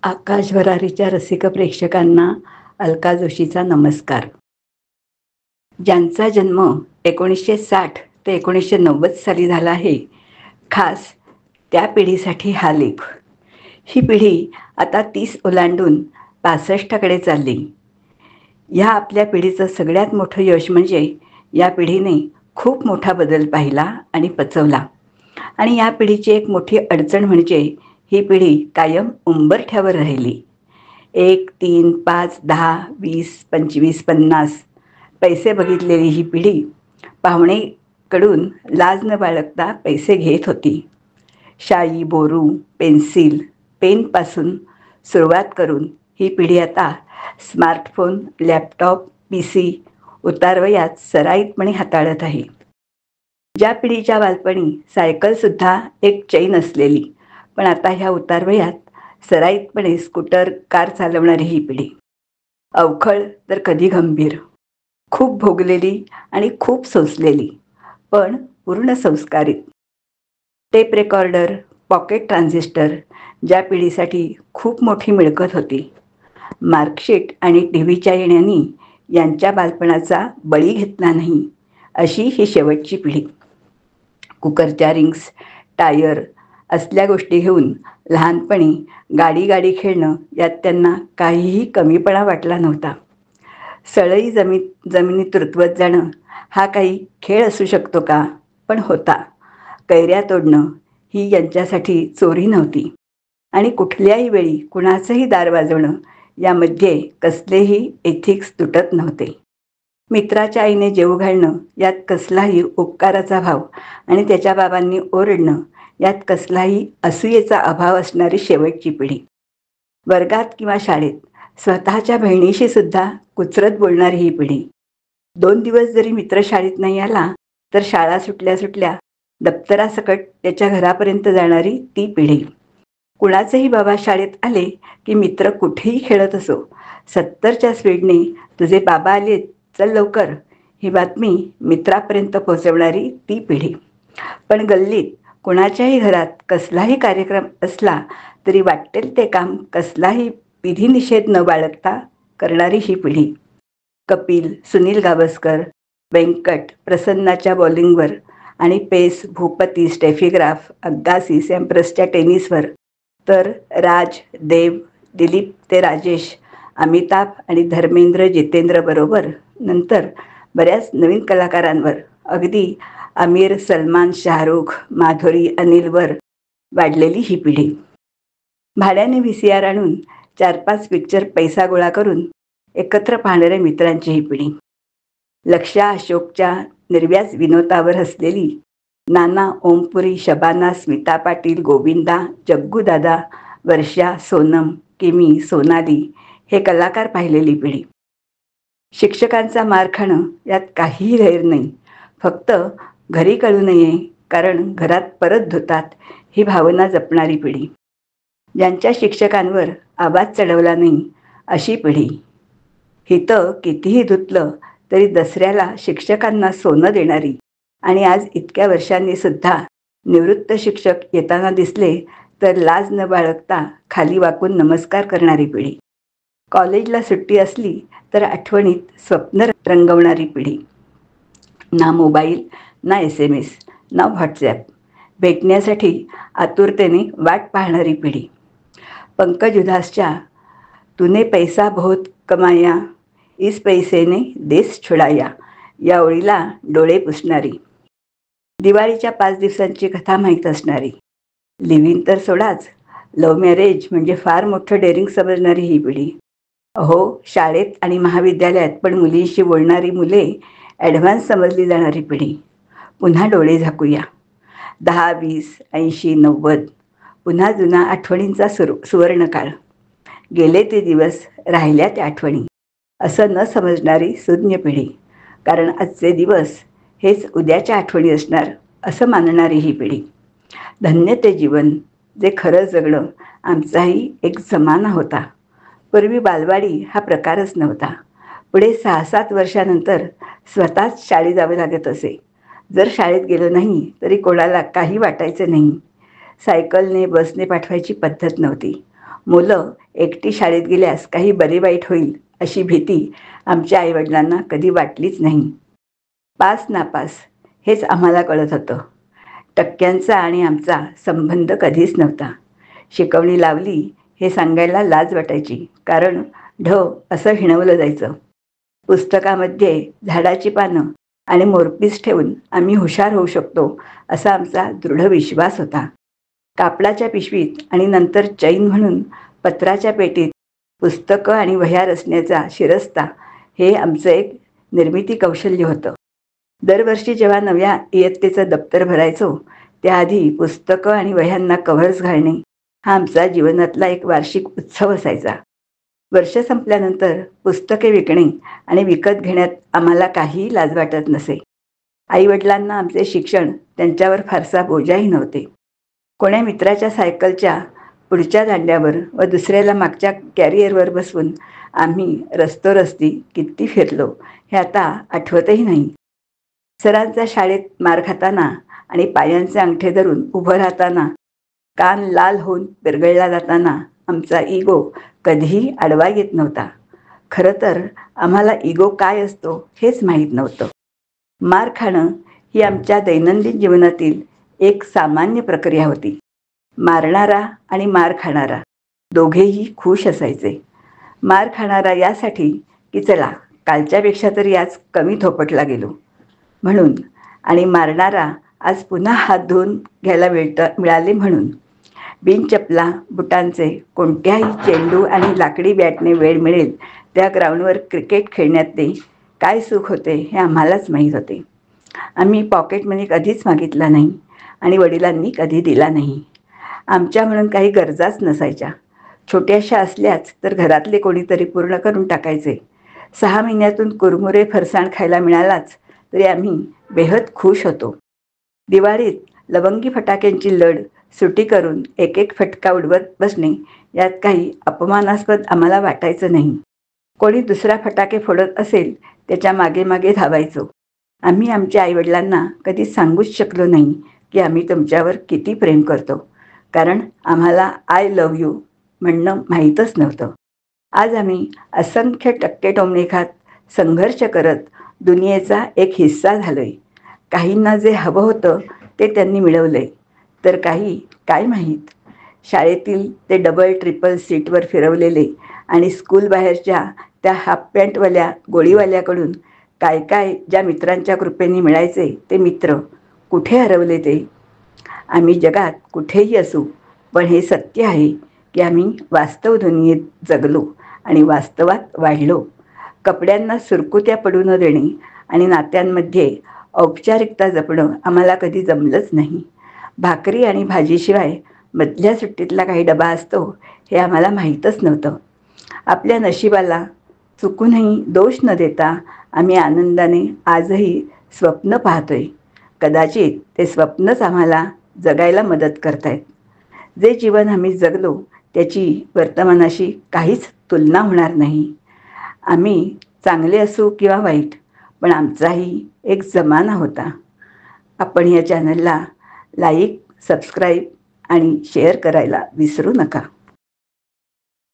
आकाश भरारीच्या रसिक प्रेक्षकांना अलका जोशीचा नमस्कार. ज्यांचा जन्म 1960 ते 1990 साली झाला आहे, खास त्या पिढीसाठी हा लेख. ही पिढी आता 30 ओलांडून 65 कडे चालली. ह्या आपल्या पिढीचं सगळ्यात मोठं यश म्हणजे या पिढीने खूप मोठा बदल पाहिला आणि पचवला. आणि या पिढीची एक मोठी अडचण म्हणजे ही पिढी कायम उंबरठ्यावर राहिली. 1, 3, 5, 10, 20, 25, 50 पैसे बघितलेली ही पिढी पाहुणेकडून लाज न बाळगता पैसे घेत होती. शाई, बोरू, पेन्सिल, पेनपासून सुरुवात करून ही पिढी आता स्मार्टफोन, लॅपटॉप, PC उतारवयात सराईतपणे हाताळत आहे. ज्या पिढीच्या बालपणी सायकलसुद्धा एक चैन असलेली, पण आता ह्या उतारवयात सराईतपणे स्कूटर, कार चालवणारी ही पिढी. अवखळ तर कधी गंभीर, खूप भोगलेली आणि खूप सोसलेली, पण पूर्ण संस्कारित. टेप रेकॉर्डर, पॉकेट ट्रान्झिस्टर ज्या पिढीसाठी खूप मोठी मिळकत होती, मार्कशीट आणि टीव्हीच्या येण्याने यांच्या बालपणाचा बळी घेतला नाही, अशी ही शेवटची पिढी. कुकरच्या रिंग्स, टायर असल्या गोष्टी घेऊन लहानपणी गाडी खेळणं यात त्यांना काहीही कमीपणा वाटला नव्हता. सळई जमिनीत रुतवत जाणं हा काही खेळ असू शकतो का? पण होता. कैऱ्या तोडणं ही यांच्यासाठी चोरी नव्हती. आणि कुठल्याही वेळी कुणाचंही दार वाजवणं यामध्ये कसलेही एथिक्स तुटत नव्हते. मित्राच्या आईने जेवू घालणं यात कसलाही उपकाराचा भाव आणि त्याच्या बाबांनी ओरडणं यात कसलाही असूयेचा अभाव असणारी शेवटची पिढी. वर्गात किंवा शाळेत स्वतःच्या बहिणीशी सुद्धा कुचरत बोलणारी ही पिढी. 2 दिवस जरी मित्र शाळेत नाही आला तर शाळा सुटल्या दप्तरासकट त्याच्या घरापर्यंत जाणारी ती पिढी. कुणाचेही बाबा शाळेत आले की मित्र कुठेही खेळत असो, 70च्या स्पीडने तुझे बाबा आलेत, चल लवकर, ही बातमी मित्रापर्यंत पोहोचवणारी ती पिढी. पण गल्लीत कुणाच्याही घरात कसलाही कार्यक्रम असला तरी वाटेल ते काम कसलाही विधिनिषेध न बाळगता करणारी ही पिढी. कपिल, सुनील गावस्कर, व्यंकट, प्रसन्नाच्या बॉलिंगवर आणि पेस, भूपती, स्टेफी ग्राफ, अग्गासी, सॅम्प्रसच्या टेनिसवर, तर राज, देव, दिलीप ते राजेश, अमिताभ आणि धर्मेंद्र, जितेंद्र बरोबर नंतर बऱ्याच नवीन कलाकारांवर, अगदी आमिर, सलमान, शाहरुख, माधुरी, अनिलवर वाढलेली ही पिढी. भाड्याने VCR आणून 4-5 पिक्चर पैसा गोळा करून एकत्र पाहणाऱ्या मित्रांची ही पिढी. लक्षा, अशोकच्या निर्व्याज विनोदावर हसलेली, नाना, ओमपुरी, शबाना, स्मिता पाटील, गोविंदा, जग्गूदादा, वर्षा, सोनम, किमी, सोनाली हे कलाकार पाहिलेली पिढी. शिक्षकांचा मार खाणं यात काहीही गैर नाही, फक्त घरी कळू नये कारण घरात परत धुतात ही भावना जपणारी पिढी. ज्यांच्या शिक्षकांवर आवाज चढवला नाही अशी पिढी. हितं कितीही धुतलं तरी दसऱ्याला शिक्षकांना सोनं देणारी आणि आज इतक्या वर्षांनी सुद्धा निवृत्त शिक्षक येताना दिसले तर लाज न बाळगता खाली वाकून नमस्कार करणारी पिढी. कॉलेजला सुट्टी असली तर आठवणीत स्वप्न रंगवणारी पिढी. ना मोबाईल, ना SMS, ना व्हॉट्सॲप, भेटण्यासाठी आतुरतेने वाट पाहणारी पिढी. पंकज उधासच्या तूने पैसा बहुत कमाया, इस पैसे ने देश छुडाया या ओळीला डोळे पुसणारी. दिवाळीच्या 5 दिवसांची कथा माहीत असणारी. लिव्ह तर सोडाच, लव्ह मॅरेज म्हणजे फार मोठं डेअरिंग समजणारी ही पिढी. अहो, शाळेत आणि महाविद्यालयात पण मुलींशी बोलणारी मुले ॲडव्हान्स समजली जाणारी पिढी. पुन्हा डोळे झाकूया. 10, 20, 80, 90 पुन्हा जुना आठवणींचा सुवर्णकाळ. गेले ते दिवस, राहिल्या त्या आठवणी असं न समजणारी शून्य पिढी. कारण आजचे दिवस हेच उद्याच्या आठवणी असणार असं मानणारी ही पिढी. धन्य ते जीवन जे खरं जगणं आमचाही एक जमाना होता. पूर्वी बालवाडी हा प्रकारच नव्हता. पुढे 6-7 वर्षानंतर स्वतःच शाळेत जावे लागत असे. जर शाळेत गेलो नाही तरी कोणाला काही वाटायचं नाही. सायकलने, बसने पाठवायची पद्धत नव्हती. मुलं एकटी शाळेत गेल्यास काही बरे वाईट होईल अशी भीती आमच्या आईवडिलांना कधी वाटलीच नाही. पास नापास हेच आम्हाला कळत होतं. टक्क्यांचा आणि आमचा संबंध कधीच नव्हता. शिकवणी लावली हे सांगायला लाज वाटायची, कारण ढ असं हिणवलं जायचं. पुस्तकामध्ये झाडाची पानं आणि मोरपीस ठेवून आम्ही हुशार होऊ शकतो असा आमचा दृढ विश्वास होता. कापडाच्या पिशवीत आणि नंतर चैन म्हणून पत्राच्या पेटीत पुस्तकं आणि वह्या रचण्याचा शिरस्ता हे आमचं एक निर्मिती कौशल्य होतं. दरवर्षी जेव्हा नव्या इयत्तेचं दप्तर भरायचो त्याआधी पुस्तकं आणि वह्यांना कव्हर्स घालणे हा आमचा जीवनातला एक वार्षिक उत्सव असायचा. वर्ष संपल्यानंतर पुस्तके विकणे आणि विकत घेण्यात आम्हाला काहीही लाज वाटत नसे. आईवडिलांना आमचे शिक्षण त्यांच्यावर फारसा बोजाही नव्हते. कोण्या मित्राच्या सायकलच्या पुढच्या दांड्यावर व दुसऱ्याला मागच्या कॅरियरवर बसवून आम्ही रस्तोरस्ती किती फिरलो हे आता आठवतही नाही. सरांचा शाळेत मार खाताना आणि पायांचे अंगठे धरून उभं राहताना, कान लाल होऊन पिरगळला जाताना आमचा इगो कधीही आडवा येत नव्हता. खरं तर आम्हाला इगो काय असतो हेच माहीत नव्हतं. मार खाणं ही आमच्या दैनंदिन जीवनातील एक सामान्य प्रक्रिया होती. मारणारा आणि मार खाणारा दोघेही खुश असायचे. मार खाणारा यासाठी की चला कालच्यापेक्षा तरी आज कमी थोपटला गेलो म्हणून, आणि मारणारा आज पुन्हा हात धुवून घ्यायला मिळाले म्हणून. बिनचपला बुटांचे कोणत्याही चेंडू आणि लाकडी बॅटने वेळ मिळेल त्या ग्राउंडवर क्रिकेट खेळण्यातले काय सुख होते हे आम्हालाच माहीत होते. आम्ही पॉकेट मनी कधीच मागितला नाही आणि वडिलांनी कधी दिला नाही. आमच्या म्हणून काही गरजाच नसायच्या. छोट्याशा असल्याच तर घरातले कोणीतरी पूर्ण करून टाकायचे. 6 महिन्यातून कुरमुरे फरसाण खायला मिळालाच तरी आम्ही बेहद खुश होतो. दिवाळीत लवंगी फटाक्यांची लढ सुटी करून एक एक फटका उडवत बसणे यात काही अपमानास्पद आम्हाला वाटायचं नाही. कोणी दुसरा फटाके फोडत असेल त्याच्या मागे मागे धावायचो. आम्ही आमच्या आईवडिलांना कधी सांगूच शकलो नाही की आम्ही तुमच्यावर किती प्रेम करतो, कारण आम्हाला आय लव्ह यू म्हणणं माहीतच नव्हतं. आज आम्ही असंख्य टक्के टोमणे खात संघर्ष करत दुनियेचा एक हिस्सा झालोय. काहींना जे हवं होतं ते त्यांनी मिळवलंय, तर काही काय माहीत. शाळेतील ते डबल ट्रिपल सीटवर फिरवलेले आणि स्कूल बाहेरच्या त्या हाफ पॅन्टवाल्या गोळीवाल्याकडून काय काय ज्या मित्रांच्या कृपेने मिळायचे ते मित्र कुठे हरवले ते. आम्ही जगात कुठेही असू, पण हे सत्य आहे की आम्ही वास्तव दुनियेत जगलो आणि वास्तवात वाढलो. कपड्यांना सुरकुत्या पडू न देणे आणि नात्यांमध्ये औपचारिकता जपणं आम्हाला कधी जमलंच नाही. भाकरी आणि भाजीशिवाय मधल्या सुट्टीतला काही डबा असतो हे आम्हाला माहीतच नव्हतं. आपल्या नशिबाला चुकूनही दोष न देता आम्ही आनंदाने आजही स्वप्न पाहतोय. कदाचित ते स्वप्नच आम्हाला जगायला मदत करतायत. जे जीवन आम्ही जगलो त्याची वर्तमानाशी काहीच तुलना होणार नाही. आम्ही चांगले असू किंवा वाईट, पण आमचाही एक जमाना होता. आपण या चॅनलला लाईक, सबस्क्राईब आणि शेअर करायला विसरू नका.